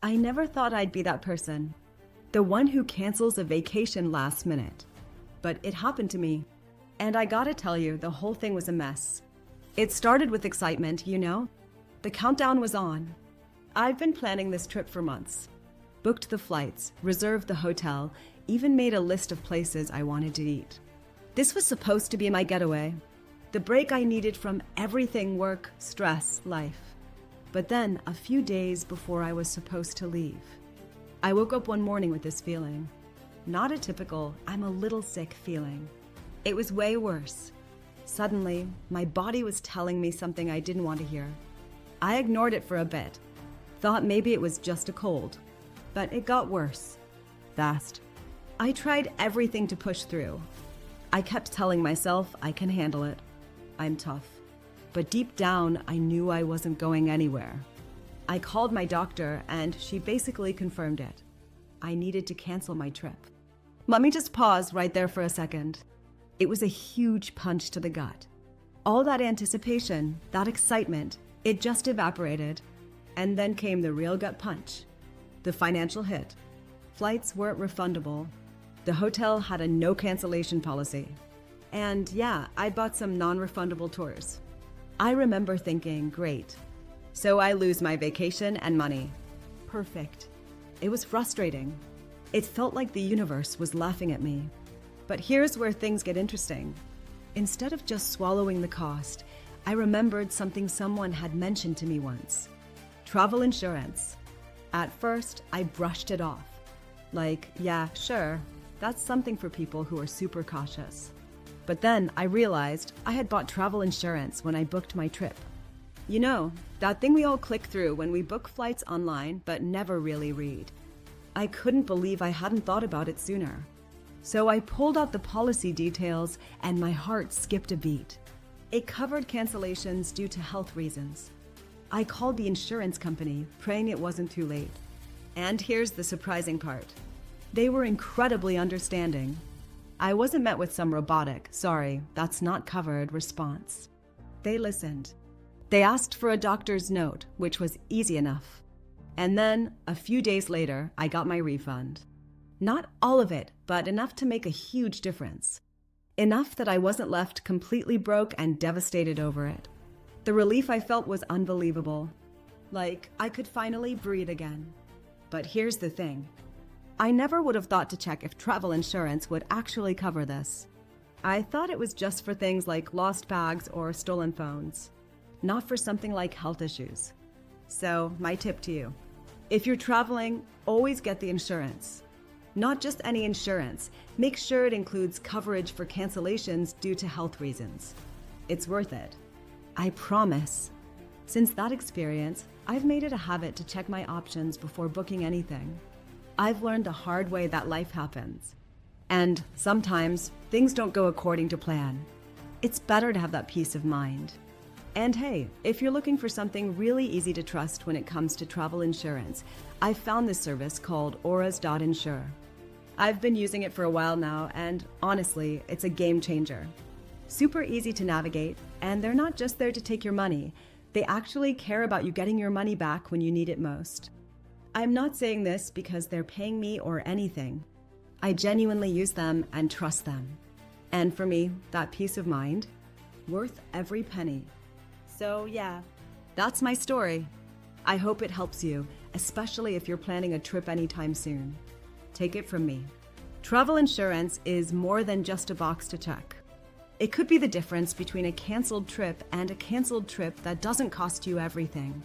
I never thought I'd be that person, the one who cancels a vacation last minute. But it happened to me. And I gotta tell you, the whole thing was a mess. It started with excitement, you know? The countdown was on. I've been planning this trip for months. Booked the flights, reserved the hotel, even made a list of places I wanted to eat. This was supposed to be my getaway, the break I needed from everything work, stress, life. But then, a few days before I was supposed to leave, I woke up one morning with this feeling. Not a typical, I'm a little sick feeling. It was way worse. Suddenly, my body was telling me something I didn't want to hear. I ignored it for a bit, thought maybe it was just a cold. But it got worse. Fast. I tried everything to push through. I kept telling myself I can handle it. I'm tough. But deep down, I knew I wasn't going anywhere. I called my doctor and she basically confirmed it. I needed to cancel my trip. Let me just pause right there for a second. It was a huge punch to the gut. All that anticipation, that excitement, it just evaporated. And then came the real gut punch. The financial hit. Flights weren't refundable. The hotel had a no cancellation policy. And yeah, I bought some non-refundable tours. I remember thinking, great. So I lose my vacation and money. Perfect. It was frustrating. It felt like the universe was laughing at me. But here's where things get interesting. Instead of just swallowing the cost, I remembered something someone had mentioned to me once. Travel insurance. At first, I brushed it off. Like, yeah, sure, that's something for people who are super cautious. But then I realized I had bought travel insurance when I booked my trip. You know, that thing we all click through when we book flights online but never really read. I couldn't believe I hadn't thought about it sooner. So I pulled out the policy details and my heart skipped a beat. It covered cancellations due to health reasons. I called the insurance company, praying it wasn't too late. And here's the surprising part. They were incredibly understanding. I wasn't met with some robotic, sorry, that's not covered response. They listened. They asked for a doctor's note, which was easy enough. And then, a few days later, I got my refund. Not all of it, but enough to make a huge difference. Enough that I wasn't left completely broke and devastated over it. The relief I felt was unbelievable. Like, I could finally breathe again. But here's the thing. I never would have thought to check if travel insurance would actually cover this. I thought it was just for things like lost bags or stolen phones, not for something like health issues. So, my tip to you. If you're traveling, always get the insurance. Not just any insurance. Make sure it includes coverage for cancellations due to health reasons. It's worth it. I promise. Since that experience, I've made it a habit to check my options before booking anything. I've learned the hard way that life happens. And sometimes, things don't go according to plan. It's better to have that peace of mind. And hey, if you're looking for something really easy to trust when it comes to travel insurance, I've found this service called auras.insure. I've been using it for a while now, and honestly, it's a game changer. Super easy to navigate, and they're not just there to take your money. They actually care about you getting your money back when you need it most. I'm not saying this because they're paying me or anything. I genuinely use them and trust them. And for me, that peace of mind, worth every penny. So yeah, that's my story. I hope it helps you, especially if you're planning a trip anytime soon. Take it from me. Travel insurance is more than just a box to check. It could be the difference between a canceled trip and a canceled trip that doesn't cost you everything.